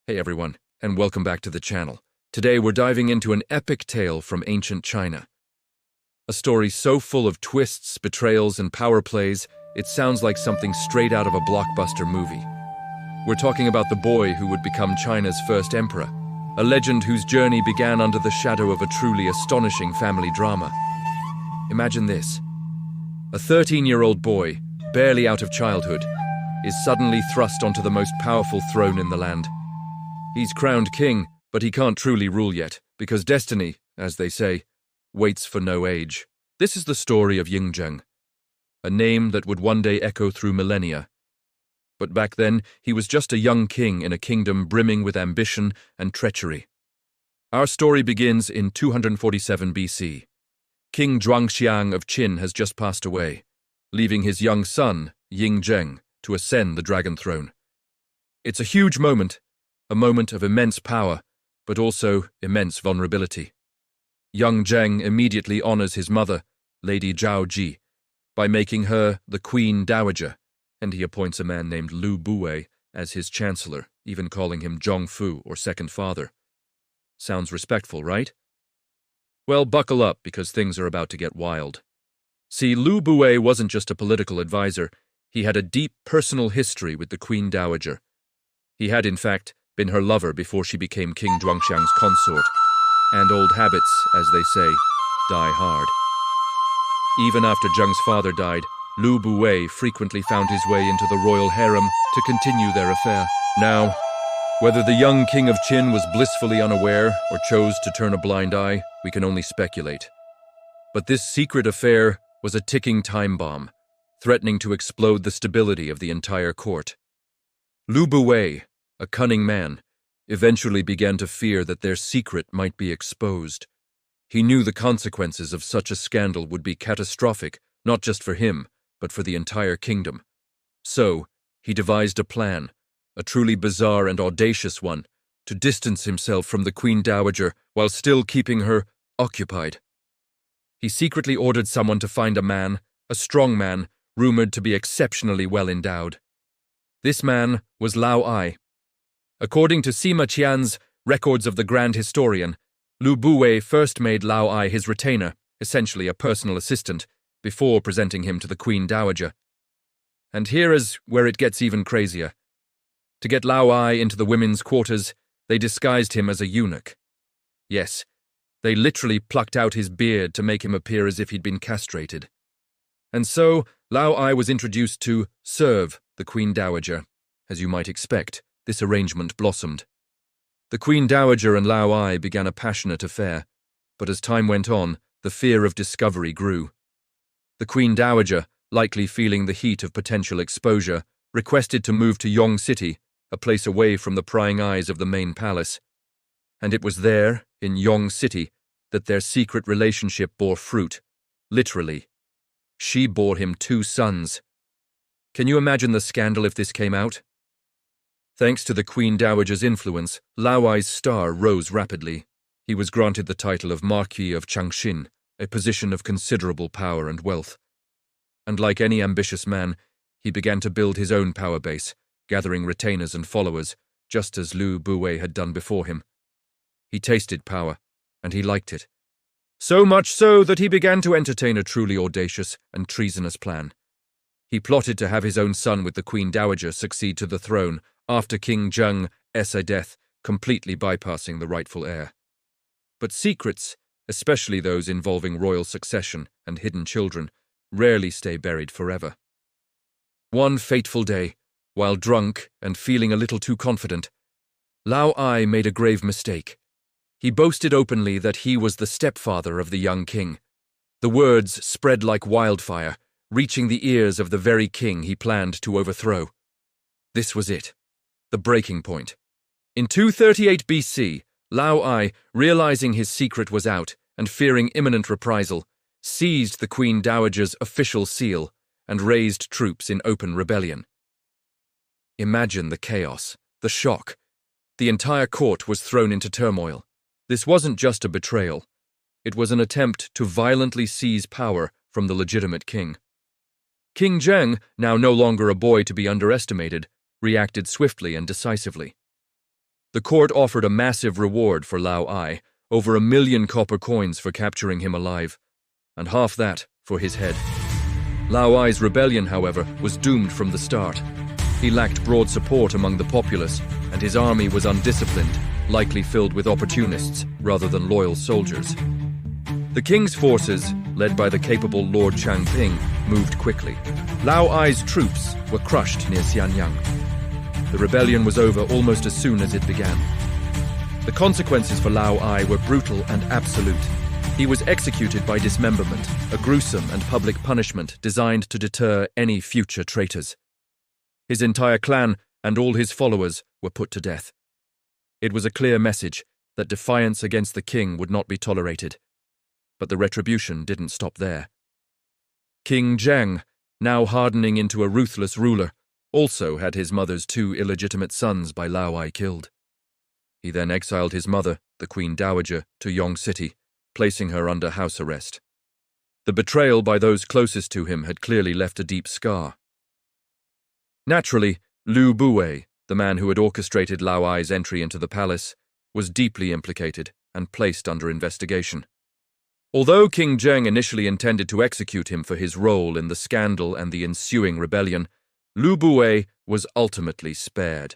Hey everyone, and welcome back to the channel. Today we're diving into an epic tale from ancient China. A story so full of twists, betrayals, and power plays, it sounds like something straight out of a blockbuster movie. We're talking about the boy who would become China's first emperor, a legend whose journey began under the shadow of a truly astonishing family drama. Imagine this. A 13-year-old boy, barely out of childhood, is suddenly thrust onto the most powerful throne in the land. He's crowned king, but he can't truly rule yet, because destiny, as they say, waits for no age. This is the story of Ying Zheng, a name that would one day echo through millennia. But back then, he was just a young king in a kingdom brimming with ambition and treachery. Our story begins in 247 BC. King Shi of Qin has just passed away, leaving his young son, Ying Zheng, to ascend the dragon throne. It's a huge moment, a moment of immense power, but also immense vulnerability. Young Zheng immediately honors his mother, Lady Zhao Ji, by making her the Queen Dowager, and he appoints a man named Lu Buwei as his chancellor, even calling him Zhongfu, or second father. Sounds respectful, right? Well, buckle up, because things are about to get wild. See, Lu Buwei wasn't just a political advisor, he had a deep personal history with the Queen Dowager. He had, in fact, been her lover before she became King Zhuangxiang's consort, and old habits, as they say, die hard. Even after Zheng's father died, Lu Buwei frequently found his way into the royal harem to continue their affair. Now, whether the young king of Qin was blissfully unaware or chose to turn a blind eye, we can only speculate. But this secret affair was a ticking time bomb, threatening to explode the stability of the entire court. Lu Buwei, a cunning man, eventually began to fear that their secret might be exposed. He knew the consequences of such a scandal would be catastrophic, not just for him, but for the entire kingdom. So, he devised a plan, a truly bizarre and audacious one, to distance himself from the Queen Dowager while still keeping her occupied. He secretly ordered someone to find a strong man, rumored to be exceptionally well endowed. This man was Lao Ai. According to Sima Qian's records of the Grand Historian, Lu Buwei first made Lao Ai his retainer, essentially a personal assistant, before presenting him to the Queen Dowager. And here is where it gets even crazier. To get Lao Ai into the women's quarters, they disguised him as a eunuch. Yes, they literally plucked out his beard to make him appear as if he'd been castrated. And so, Lao Ai was introduced to serve the Queen Dowager. As you might expect, this arrangement blossomed. The Queen Dowager and Lao Ai began a passionate affair, but as time went on, the fear of discovery grew. The Queen Dowager, likely feeling the heat of potential exposure, requested to move to Yong City, a place away from the prying eyes of the main palace. And it was there, in Yong City, that their secret relationship bore fruit, literally. She bore him 2 sons. Can you imagine the scandal if this came out? Thanks to the Queen Dowager's influence, Lao Ai's star rose rapidly. He was granted the title of Marquis of Changxin, a position of considerable power and wealth. And like any ambitious man, he began to build his own power base, gathering retainers and followers, just as Lu Buwei had done before him. He tasted power, and he liked it. So much so that he began to entertain a truly audacious and treasonous plan. He plotted to have his own son with the Queen Dowager succeed to the throne after King Zheng's death, completely bypassing the rightful heir. But secrets, especially those involving royal succession and hidden children, rarely stay buried forever. One fateful day, while drunk and feeling a little too confident, Lao Ai made a grave mistake. He boasted openly that he was the stepfather of the young king. The words spread like wildfire, reaching the ears of the very king he planned to overthrow. This was it, the breaking point. In 238 BC, Lao Ai, realizing his secret was out and fearing imminent reprisal, seized the Queen Dowager's official seal and raised troops in open rebellion. Imagine the chaos, the shock. The entire court was thrown into turmoil. This wasn't just a betrayal. It was an attempt to violently seize power from the legitimate king. King Zheng, now no longer a boy to be underestimated, reacted swiftly and decisively. The court offered a massive reward for Lao Ai, over 1 million copper coins for capturing him alive, and half that for his head. Lao Ai's rebellion, however, was doomed from the start. He lacked broad support among the populace, and his army was undisciplined, likely filled with opportunists rather than loyal soldiers. The king's forces, led by the capable Lord Changping, moved quickly. Lao Ai's troops were crushed near Xianyang. The rebellion was over almost as soon as it began. The consequences for Lao Ai were brutal and absolute. He was executed by dismemberment, a gruesome and public punishment designed to deter any future traitors. His entire clan and all his followers were put to death. It was a clear message that defiance against the king would not be tolerated. But the retribution didn't stop there. King Zheng, now hardening into a ruthless ruler, also had his mother's 2 illegitimate sons by Lao Ai killed. He then exiled his mother, the Queen Dowager, to Yong City, placing her under house arrest. The betrayal by those closest to him had clearly left a deep scar. Naturally, Lu Buwei, the man who had orchestrated Lao Ai's entry into the palace, was deeply implicated and placed under investigation. Although King Zheng initially intended to execute him for his role in the scandal and the ensuing rebellion, Lu Buwei was ultimately spared.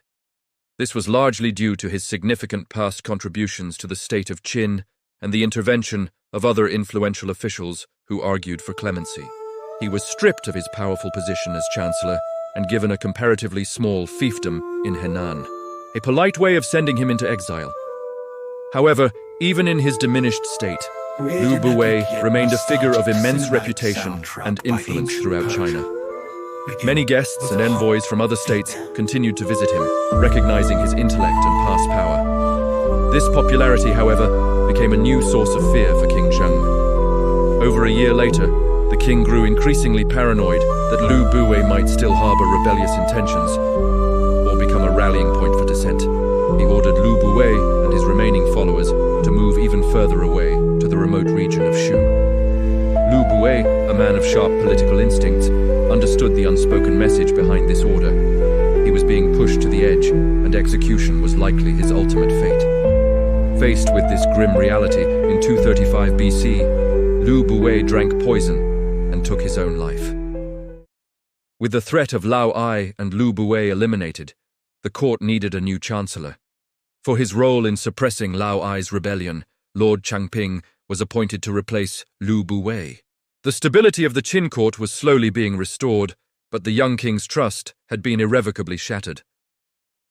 This was largely due to his significant past contributions to the state of Qin and the intervention of other influential officials who argued for clemency. He was stripped of his powerful position as chancellor and given a comparatively small fiefdom in Henan, a polite way of sending him into exile. However, even in his diminished state, Lu Buwei remained a figure of immense reputation and influence throughout China. Many guests and envoys from other states continued to visit him, recognizing his intellect and past power. This popularity, however, became a new source of fear for King Zheng. Over a year later, the king grew increasingly paranoid that Lu Buwei might still harbor rebellious intentions or become a rallying point for dissent. He ordered Lu Buwei and his remaining followers to move even further away to the remote region of Shu. Lu Buwei, a man of sharp political instincts, understood the unspoken message behind this order. He was being pushed to the edge, and execution was likely his ultimate fate. Faced with this grim reality, in 235 BC, Lu Buwei drank poison and took his own life. With the threat of Lao Ai and Lu Buwei eliminated, the court needed a new chancellor. For his role in suppressing Lao Ai's rebellion, Lord Changping was appointed to replace Lu Buwei. The stability of the Qin court was slowly being restored, but the young king's trust had been irrevocably shattered.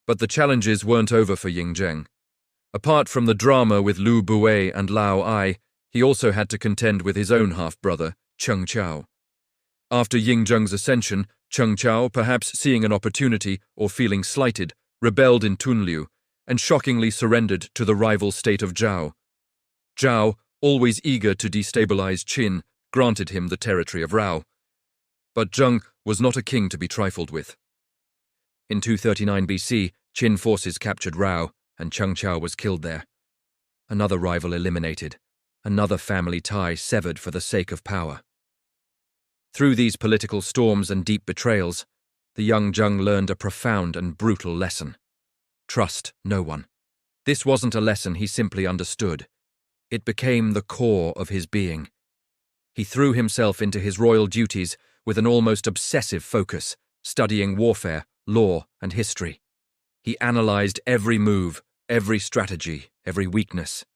But the challenges weren't over for Ying Zheng. Apart from the drama with Lu Buwei and Lao Ai, he also had to contend with his own half-brother, Cheng Chao. After Ying Zheng's ascension, Cheng Chao, perhaps seeing an opportunity or feeling slighted, rebelled in Tunliu and shockingly surrendered to the rival state of Zhao. Zhao, always eager to destabilize Qin, granted him the territory of Rao. But Zheng was not a king to be trifled with. In 239 BC, Qin forces captured Rao, and Cheng Chao was killed there. Another rival eliminated, another family tie severed for the sake of power. Through these political storms and deep betrayals, the young Zheng learned a profound and brutal lesson. Trust no one. This wasn't a lesson he simply understood. It became the core of his being. He threw himself into his royal duties with an almost obsessive focus, studying warfare, law, and history. He analyzed every move, every strategy, every weakness.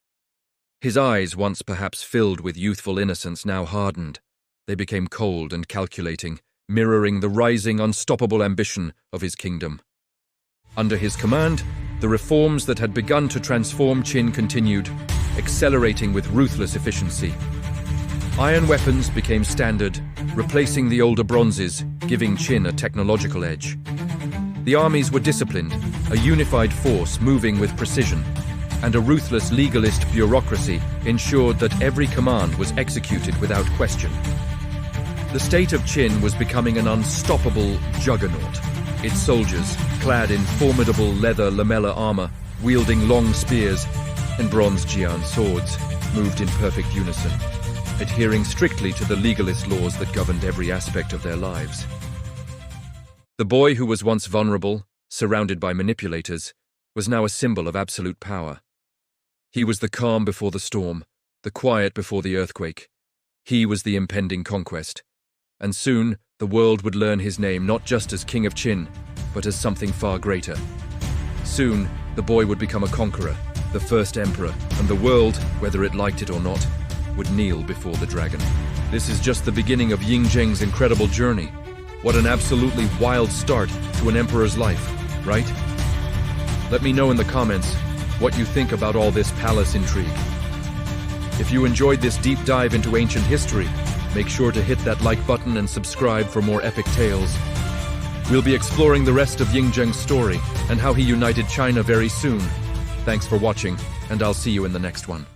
His eyes, once perhaps filled with youthful innocence, now hardened. They became cold and calculating, mirroring the rising, unstoppable ambition of his kingdom. Under his command, the reforms that had begun to transform Qin continued, accelerating with ruthless efficiency. Iron weapons became standard, replacing the older bronzes, giving Qin a technological edge. The armies were disciplined, a unified force moving with precision, and a ruthless legalist bureaucracy ensured that every command was executed without question. The state of Qin was becoming an unstoppable juggernaut. Its soldiers, clad in formidable leather lamella armor, wielding long spears and bronze jian swords, moved in perfect unison, adhering strictly to the legalist laws that governed every aspect of their lives. The boy who was once vulnerable, surrounded by manipulators, was now a symbol of absolute power. He was the calm before the storm, the quiet before the earthquake. He was the impending conquest. And soon, the world would learn his name not just as King of Qin, but as something far greater. Soon, the boy would become a conqueror, the first emperor, and the world, whether it liked it or not, would kneel before the dragon. This is just the beginning of Ying Zheng's incredible journey. What an absolutely wild start to an emperor's life, right? Let me know in the comments what you think about all this palace intrigue. If you enjoyed this deep dive into ancient history, make sure to hit that like button and subscribe for more epic tales. We'll be exploring the rest of Ying Zheng's story and how he united China very soon. Thanks for watching, and I'll see you in the next one.